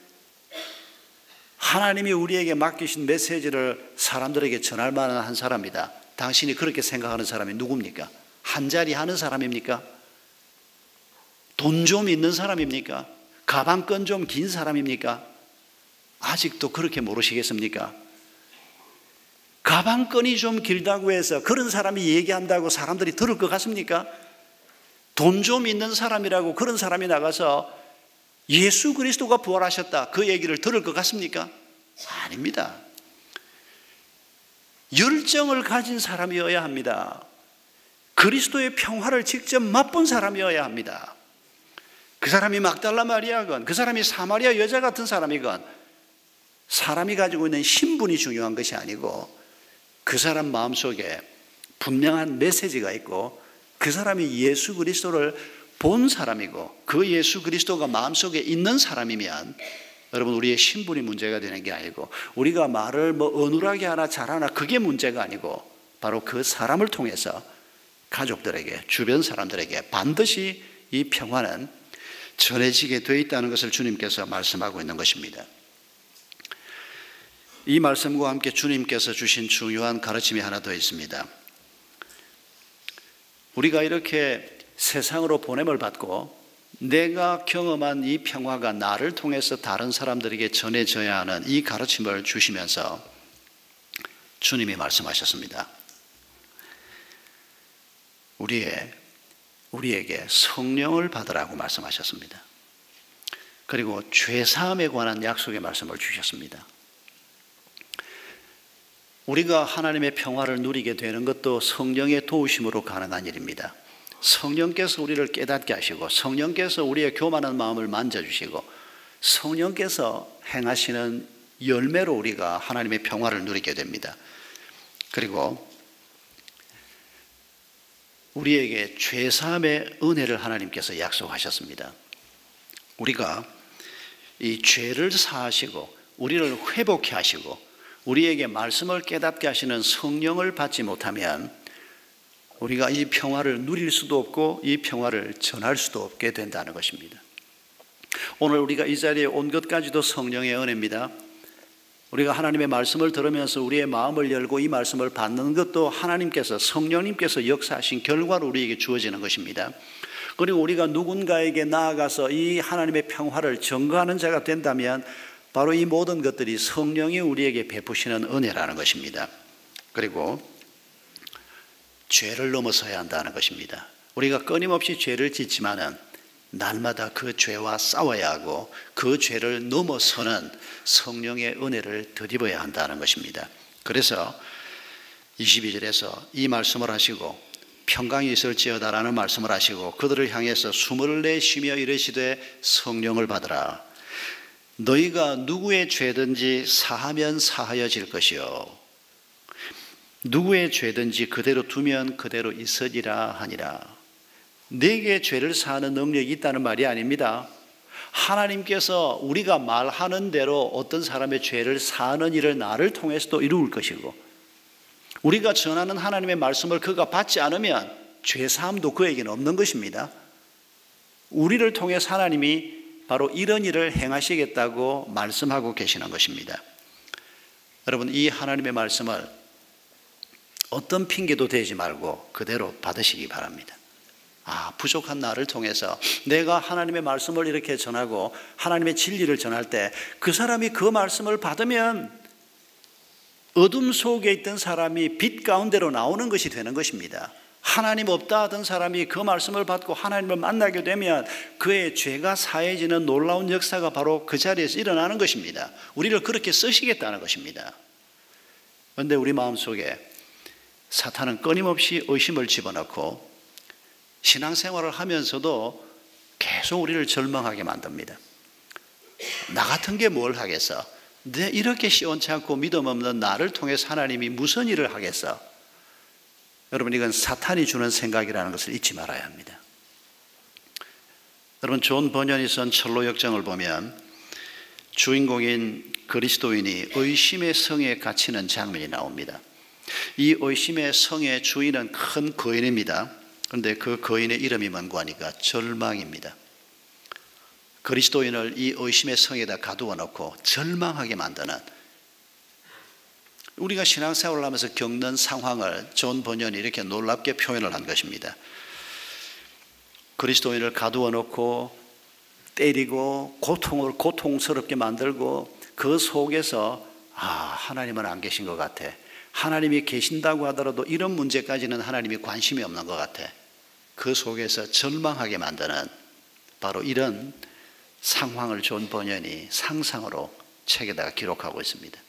하나님이 우리에게 맡기신 메시지를 사람들에게 전할 만한 한 사람이다. 당신이 그렇게 생각하는 사람이 누굽니까? 한 자리 하는 사람입니까? 돈 좀 있는 사람입니까? 가방끈 좀 긴 사람입니까? 아직도 그렇게 모르시겠습니까? 가방끈이 좀 길다고 해서 그런 사람이 얘기한다고 사람들이 들을 것 같습니까? 돈 좀 있는 사람이라고 그런 사람이 나가서 예수 그리스도가 부활하셨다, 그 얘기를 들을 것 같습니까? 아닙니다. 열정을 가진 사람이어야 합니다. 그리스도의 평화를 직접 맛본 사람이어야 합니다. 그 사람이 막달라 마리아건, 그 사람이 사마리아 여자 같은 사람이건, 사람이 가지고 있는 신분이 중요한 것이 아니고 그 사람 마음속에 분명한 메시지가 있고 그 사람이 예수 그리스도를 본 사람이고 그 예수 그리스도가 마음속에 있는 사람이면, 여러분, 우리의 신분이 문제가 되는 게 아니고 우리가 말을 어눌하게 하나 잘하나 그게 문제가 아니고 바로 그 사람을 통해서 가족들에게, 주변 사람들에게 반드시 이 평화는 전해지게 되어 있다는 것을 주님께서 말씀하고 있는 것입니다. 이 말씀과 함께 주님께서 주신 중요한 가르침이 하나 더 있습니다. 우리가 이렇게 세상으로 보냄을 받고 내가 경험한 이 평화가 나를 통해서 다른 사람들에게 전해져야 하는 이 가르침을 주시면서 주님이 말씀하셨습니다. 우리에게 성령을 받으라고 말씀하셨습니다. 그리고 죄사함에 관한 약속의 말씀을 주셨습니다. 우리가 하나님의 평화를 누리게 되는 것도 성령의 도우심으로 가능한 일입니다. 성령께서 우리를 깨닫게 하시고 성령께서 우리의 교만한 마음을 만져주시고 성령께서 행하시는 열매로 우리가 하나님의 평화를 누리게 됩니다. 그리고 우리에게 죄사함의 은혜를 하나님께서 약속하셨습니다. 우리가 이 죄를 사하시고 우리를 회복해 하시고 우리에게 말씀을 깨닫게 하시는 성령을 받지 못하면 우리가 이 평화를 누릴 수도 없고 이 평화를 전할 수도 없게 된다는 것입니다. 오늘 우리가 이 자리에 온 것까지도 성령의 은혜입니다. 우리가 하나님의 말씀을 들으면서 우리의 마음을 열고 이 말씀을 받는 것도 하나님께서, 성령님께서 역사하신 결과로 우리에게 주어지는 것입니다. 그리고 우리가 누군가에게 나아가서 이 하나님의 평화를 전가하는 자가 된다면 바로 이 모든 것들이 성령이 우리에게 베푸시는 은혜라는 것입니다. 그리고 죄를 넘어서야 한다는 것입니다. 우리가 끊임없이 죄를 짓지만은 날마다 그 죄와 싸워야 하고 그 죄를 넘어서는 성령의 은혜를 덧입어야 한다는 것입니다. 그래서 22절에서 이 말씀을 하시고 평강이 있을지어다라는 말씀을 하시고 그들을 향해서 숨을 내쉬며 이르시되 성령을 받으라. 너희가 누구의 죄든지 사하면 사하여질 것이요. 누구의 죄든지 그대로 두면 그대로 있으리라 하니라. 내게 죄를 사하는 능력이 있다는 말이 아닙니다. 하나님께서 우리가 말하는 대로 어떤 사람의 죄를 사하는 일을 나를 통해서도 이루을 것이고, 우리가 전하는 하나님의 말씀을 그가 받지 않으면 죄사함도 그에게는 없는 것입니다. 우리를 통해서 하나님이 바로 이런 일을 행하시겠다고 말씀하고 계시는 것입니다. 여러분, 이 하나님의 말씀을 어떤 핑계도 대지 말고 그대로 받으시기 바랍니다. 부족한 나를 통해서 내가 하나님의 말씀을 이렇게 전하고 하나님의 진리를 전할 때 그 사람이 그 말씀을 받으면 어둠 속에 있던 사람이 빛 가운데로 나오는 것이 되는 것입니다. 하나님 없다 하던 사람이 그 말씀을 받고 하나님을 만나게 되면 그의 죄가 사해지는 놀라운 역사가 바로 그 자리에서 일어나는 것입니다. 우리를 그렇게 쓰시겠다는 것입니다. 그런데 우리 마음속에 사탄은 끊임없이 의심을 집어넣고 신앙생활을 하면서도 계속 우리를 절망하게 만듭니다. 나 같은 게 뭘 하겠어? 내 이렇게 시원찮고 믿음 없는 나를 통해서 하나님이 무슨 일을 하겠어? 여러분, 이건 사탄이 주는 생각이라는 것을 잊지 말아야 합니다. 여러분, 존 버년이 쓴 철로 역정을 보면 주인공인 그리스도인이 의심의 성에 갇히는 장면이 나옵니다. 이 의심의 성의 주인은 큰 거인입니다. 그런데 그 거인의 이름이 뭔고 하니까 절망입니다. 그리스도인을 이 의심의 성에다 가두어 놓고 절망하게 만드는, 우리가 신앙생활을 하면서 겪는 상황을 존 버년이 이렇게 놀랍게 표현을 한 것입니다. 그리스도인을 가두어 놓고 때리고 고통스럽게 만들고 그 속에서 하나님은 안 계신 것 같아. 하나님이 계신다고 하더라도 이런 문제까지는 하나님이 관심이 없는 것 같아. 그 속에서 절망하게 만드는 바로 이런 상황을 존 버년이 상상으로 책에다가 기록하고 있습니다.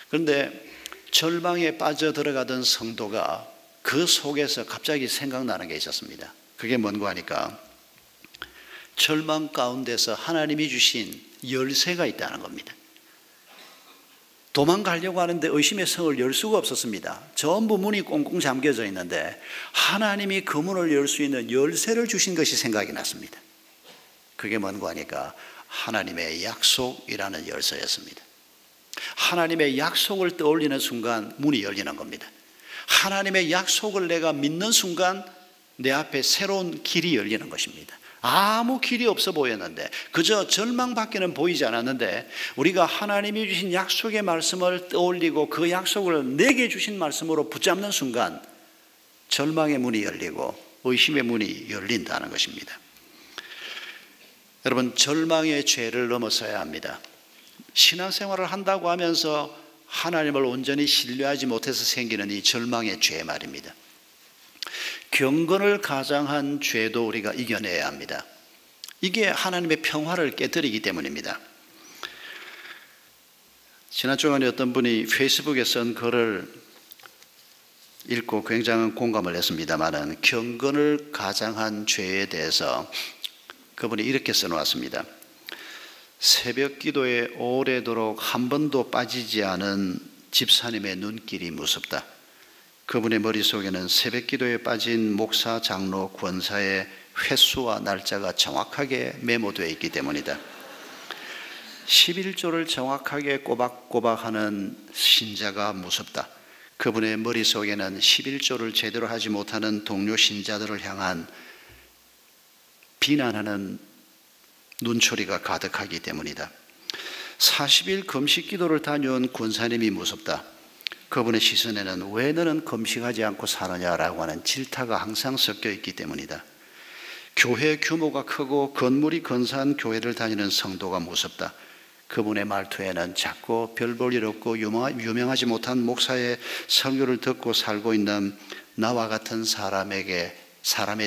그런데 절망에 빠져들어가던 성도가 그 속에서 갑자기 생각나는 게 있었습니다. 그게 뭔고 하니까 절망 가운데서 하나님이 주신 열쇠가 있다는 겁니다. 도망가려고 하는데 의심의 성을 열 수가 없었습니다. 전부 문이 꽁꽁 잠겨져 있는데 하나님이 그 문을 열 수 있는 열쇠를 주신 것이 생각이 났습니다. 그게 뭔고 하니까 하나님의 약속이라는 열쇠였습니다. 하나님의 약속을 떠올리는 순간 문이 열리는 겁니다. 하나님의 약속을 내가 믿는 순간 내 앞에 새로운 길이 열리는 것입니다. 아무 길이 없어 보였는데, 그저 절망밖에는 보이지 않았는데, 우리가 하나님이 주신 약속의 말씀을 떠올리고 그 약속을 내게 주신 말씀으로 붙잡는 순간 절망의 문이 열리고 의심의 문이 열린다는 것입니다. 여러분, 절망의 죄를 넘어서야 합니다. 신앙생활을 한다고 하면서 하나님을 온전히 신뢰하지 못해서 생기는 이 절망의 죄 말입니다. 경건을 가장한 죄도 우리가 이겨내야 합니다. 이게 하나님의 평화를 깨뜨리기 때문입니다. 지난 주간에 어떤 분이 페이스북에 쓴 글을 읽고 굉장한 공감을 했습니다마는 경건을 가장한 죄에 대해서 그분이 이렇게 써놓았습니다. 새벽 기도에 오래도록 한 번도 빠지지 않은 집사님의 눈길이 무섭다. 그분의 머릿속에는 새벽 기도에 빠진 목사, 장로, 권사의 횟수와 날짜가 정확하게 메모되어 있기 때문이다. 11조를 정확하게 꼬박꼬박 하는 신자가 무섭다. 그분의 머릿속에는 11조를 제대로 하지 못하는 동료 신자들을 향한 비난하는 눈초리가 가득하기 때문이다. 40일 금식 기도를 다녀온 권사님이 무섭다. 그분의 시선에는 왜 너는 금식하지 않고 사느냐라고 하는 질타가 항상 섞여 있기 때문이다. 교회 규모가 크고 건물이 근사한 교회를 다니는 성도가 무섭다. 그분의 말투에는 자꾸 별 볼 일 없고 유명하지 못한 목사의 설교를 듣고 살고 있는 나와 같은 사람에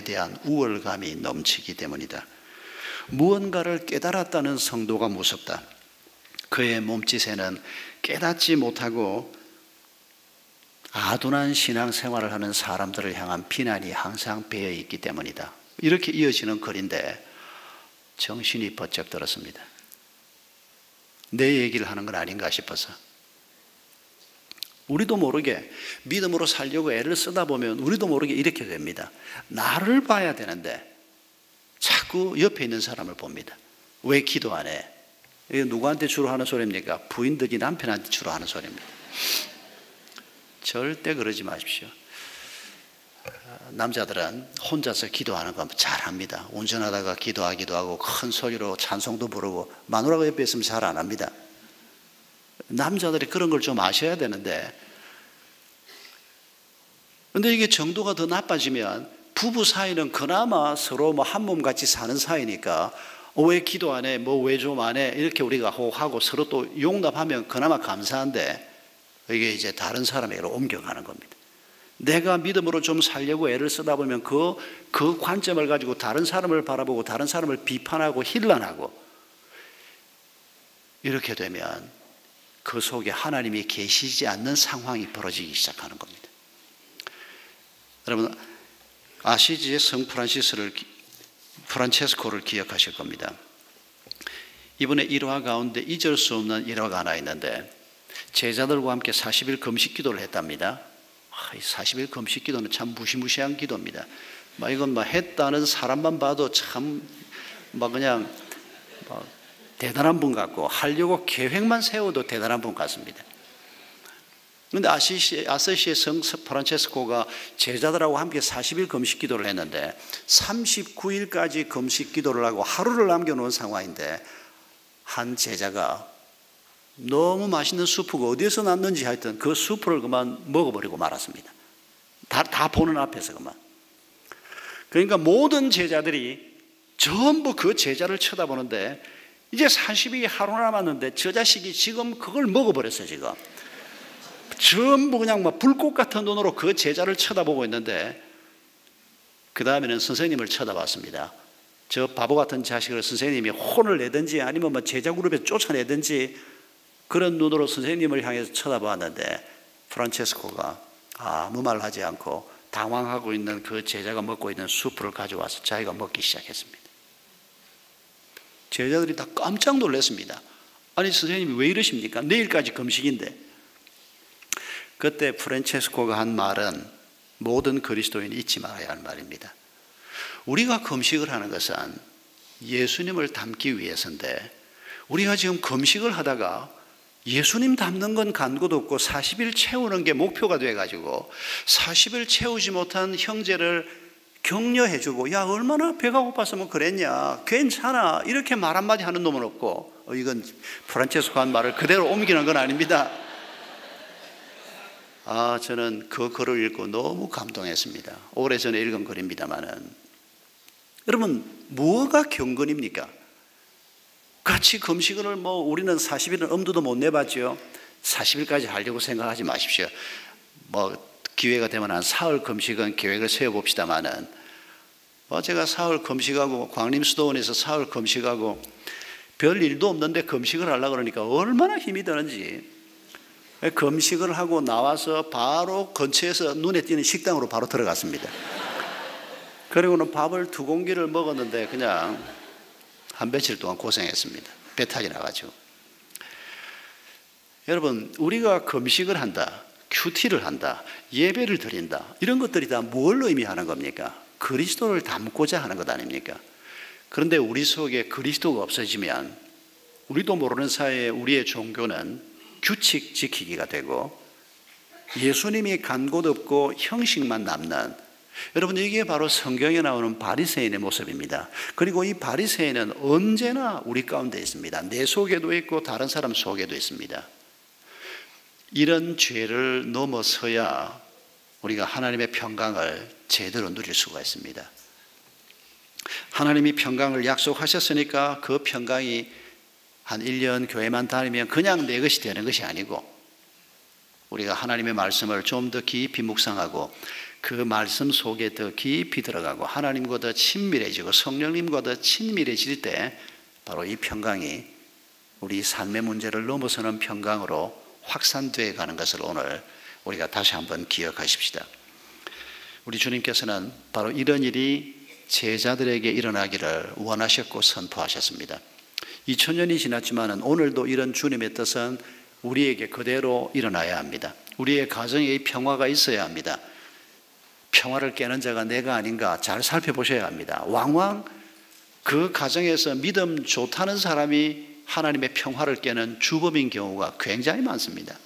대한 우월감이 넘치기 때문이다. 무언가를 깨달았다는 성도가 무섭다. 그의 몸짓에는 깨닫지 못하고 아둔한 신앙생활을 하는 사람들을 향한 비난이 항상 배어 있기 때문이다. 이렇게 이어지는 글인데 정신이 번쩍 들었습니다. 내 얘기를 하는 건 아닌가 싶어서. 우리도 모르게 믿음으로 살려고 애를 쓰다 보면 우리도 모르게 이렇게 됩니다. 나를 봐야 되는데 자꾸 옆에 있는 사람을 봅니다. 왜 기도 안 해? 이게 누구한테 주로 하는 소리입니까? 부인들이 남편한테 주로 하는 소리입니다. 절대 그러지 마십시오. 남자들은 혼자서 기도하는 거 잘합니다. 운전하다가 기도하기도 하고 큰 소리로 찬송도 부르고, 마누라가 옆에 있으면 잘 안 합니다. 남자들이 그런 걸 좀 아셔야 되는데, 근데 이게 정도가 더 나빠지면 부부 사이는 그나마 서로 한 몸 같이 사는 사이니까 왜 기도 안 해? 왜 좀 안 해? 이렇게 우리가 하고 서로 또 용납하면 그나마 감사한데, 이게 이제 다른 사람에게로 옮겨가는 겁니다. 내가 믿음으로 좀 살려고 애를 쓰다 보면 그 관점을 가지고 다른 사람을 바라보고 다른 사람을 비판하고 힐난하고, 이렇게 되면 그 속에 하나님이 계시지 않는 상황이 벌어지기 시작하는 겁니다. 여러분, 아시지의 성 프란체스코를 기억하실 겁니다. 이분의 일화 가운데 잊을 수 없는 일화가 하나 있는데, 제자들과 함께 40일 금식 기도를 했답니다. 40일 금식 기도는 참 무시무시한 기도입니다. 이건 했다는 사람만 봐도 참 그냥 대단한 분 같고, 하려고 계획만 세워도 대단한 분 같습니다. 그런데 아시시의 성 프란체스코가 제자들하고 함께 40일 금식 기도를 했는데 39일까지 금식 기도를 하고 하루를 남겨놓은 상황인데, 한 제자가 너무 맛있는 수프가 어디에서 났는지 하여튼 그 수프를 그만 먹어버리고 말았습니다. 다 보는 앞에서 그만. 그러니까 모든 제자들이 전부 그 제자를 쳐다보는데, 이제 40일이 하루 남았는데 저 자식이 지금 그걸 먹어버렸어요. 지금 전부 그냥 불꽃 같은 눈으로 그 제자를 쳐다보고 있는데, 그 다음에는 선생님을 쳐다봤습니다. 저 바보 같은 자식을 선생님이 혼을 내든지 아니면 제자 그룹에 쫓아내든지 그런 눈으로 선생님을 향해서 쳐다봤는데, 프란체스코가 아무 말 하지 않고 당황하고 있는 그 제자가 먹고 있는 수프를 가져와서 자기가 먹기 시작했습니다. 제자들이 다 깜짝 놀랐습니다. 아니 선생님이 왜 이러십니까? 내일까지 금식인데. 그때 프란체스코가 한 말은 모든 그리스도인이 잊지 말아야 할 말입니다. 우리가 금식을 하는 것은 예수님을 닮기 위해서인데, 우리가 지금 금식을 하다가 예수님 닮는 건 간고도 없고 40일 채우는 게 목표가 돼가지고 40일 채우지 못한 형제를 격려해주고, 야 얼마나 배가 고팠으면 그랬냐, 괜찮아, 이렇게 말 한마디 하는 놈은 없고, 이건 프란체스코 한 말을 그대로 옮기는 건 아닙니다. 저는 그 글을 읽고 너무 감동했습니다. 오래전에 읽은 글입니다만은, 여러분 뭐가 경건입니까? 같이 금식을 우리는 40일은 엄두도 못 내봤죠. 40일까지 하려고 생각하지 마십시오. 기회가 되면 한 사흘 금식은 계획을 세워봅시다만은, 제가 사흘 금식하고 광림수도원에서 사흘 금식하고 별 일도 없는데 금식을 하려고 그러니까 얼마나 힘이 드는지. 금식을 하고 나와서 바로 근처에서 눈에 띄는 식당으로 바로 들어갔습니다. 그리고는 밥을 2공기를 먹었는데 그냥 한 며칠 동안 고생했습니다. 배탈이 나가지고. 여러분, 우리가 금식을 한다, 큐티를 한다, 예배를 드린다, 이런 것들이 다 뭘 의미하는 겁니까? 그리스도를 닮고자 하는 것 아닙니까? 그런데 우리 속에 그리스도가 없어지면 우리도 모르는 사이에 우리의 종교는 규칙 지키기가 되고 예수님이 간 곳 없고 형식만 남는, 여러분 이게 바로 성경에 나오는 바리새인의 모습입니다. 그리고 이 바리새인은 언제나 우리 가운데 있습니다. 내 속에도 있고 다른 사람 속에도 있습니다. 이런 죄를 넘어서야 우리가 하나님의 평강을 제대로 누릴 수가 있습니다. 하나님이 평강을 약속하셨으니까 그 평강이 한 1년 교회만 다니면 그냥 내 것이 되는 것이 아니고, 우리가 하나님의 말씀을 좀 더 깊이 묵상하고 그 말씀 속에 더 깊이 들어가고 하나님과 더 친밀해지고 성령님과 더 친밀해질 때 바로 이 평강이 우리 삶의 문제를 넘어서는 평강으로 확산되어 가는 것을 오늘 우리가 다시 한번 기억하십시다. 우리 주님께서는 바로 이런 일이 제자들에게 일어나기를 원하셨고 선포하셨습니다. 2000년이 지났지만 오늘도 이런 주님의 뜻은 우리에게 그대로 일어나야 합니다. 우리의 가정에 이 평화가 있어야 합니다. 평화를 깨는 자가 내가 아닌가 잘 살펴보셔야 합니다. 왕왕 그 가정에서 믿음 좋다는 사람이 하나님의 평화를 깨는 주범인 경우가 굉장히 많습니다.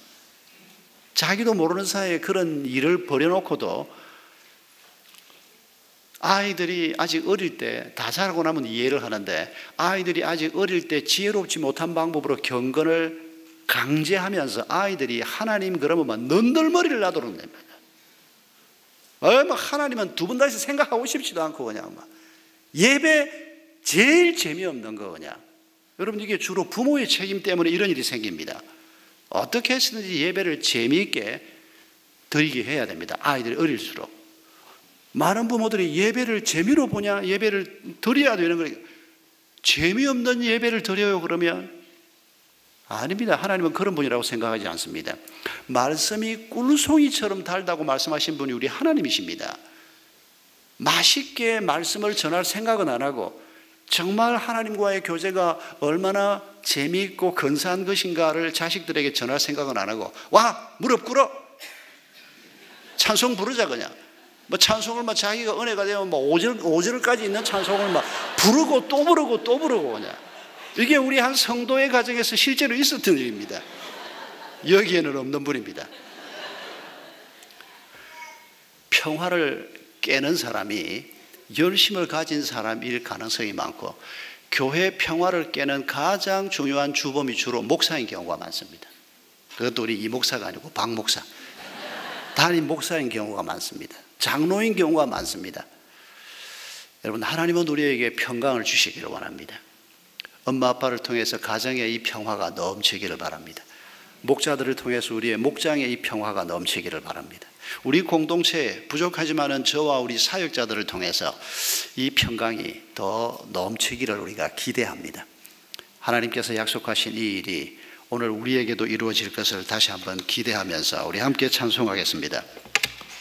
자기도 모르는 사이에 그런 일을 벌여놓고도 아이들이 아직 어릴 때 다 자라고 나면 이해를 하는데 아이들이 아직 어릴 때 지혜롭지 못한 방법으로 경건을 강제하면서 아이들이 하나님 그러면 막 너덜머리를 놔두는 겁니다. 막 하나님은 두 번 다시 생각하고 싶지도 않고 그냥 막 예배 제일 재미없는 거 그냥. 여러분 이게 주로 부모의 책임 때문에 이런 일이 생깁니다. 어떻게 해서든지 예배를 재미있게 드리게 해야 됩니다. 아이들이 어릴수록. 많은 부모들이 예배를 재미로 보냐 예배를 드려야 되는 거니까 재미없는 예배를 드려요 그러면 아닙니다. 하나님은 그런 분이라고 생각하지 않습니다. 말씀이 꿀송이처럼 달다고 말씀하신 분이 우리 하나님이십니다. 맛있게 말씀을 전할 생각은 안 하고 정말 하나님과의 교제가 얼마나 재미있고 근사한 것인가를 자식들에게 전할 생각은 안 하고 와 무릎 꿇어 찬송 부르자 그냥 뭐 찬송을 막 자기가 은혜가 되면 뭐 5절까지 있는 찬송을 막 부르고 또 부르고 또 부르고 그냥 이게 우리 한 성도의 가정에서 실제로 있었던 일입니다. 여기에는 없는 분입니다. 평화를 깨는 사람이 열심을 가진 사람일 가능성이 많고 교회 평화를 깨는 가장 중요한 주범이 주로 목사인 경우가 많습니다. 그것도 우리 이 목사가 아니고 박 목사 담임 목사인 경우가 많습니다. 장로인 경우가 많습니다. 여러분 하나님은 우리에게 평강을 주시기를 원합니다. 엄마 아빠를 통해서 가정에 이 평화가 넘치기를 바랍니다. 목자들을 통해서 우리의 목장에 이 평화가 넘치기를 바랍니다. 우리 공동체에 부족하지만은 저와 우리 사역자들을 통해서 이 평강이 더 넘치기를 우리가 기대합니다. 하나님께서 약속하신 이 일이 오늘 우리에게도 이루어질 것을 다시 한번 기대하면서 우리 함께 찬송하겠습니다.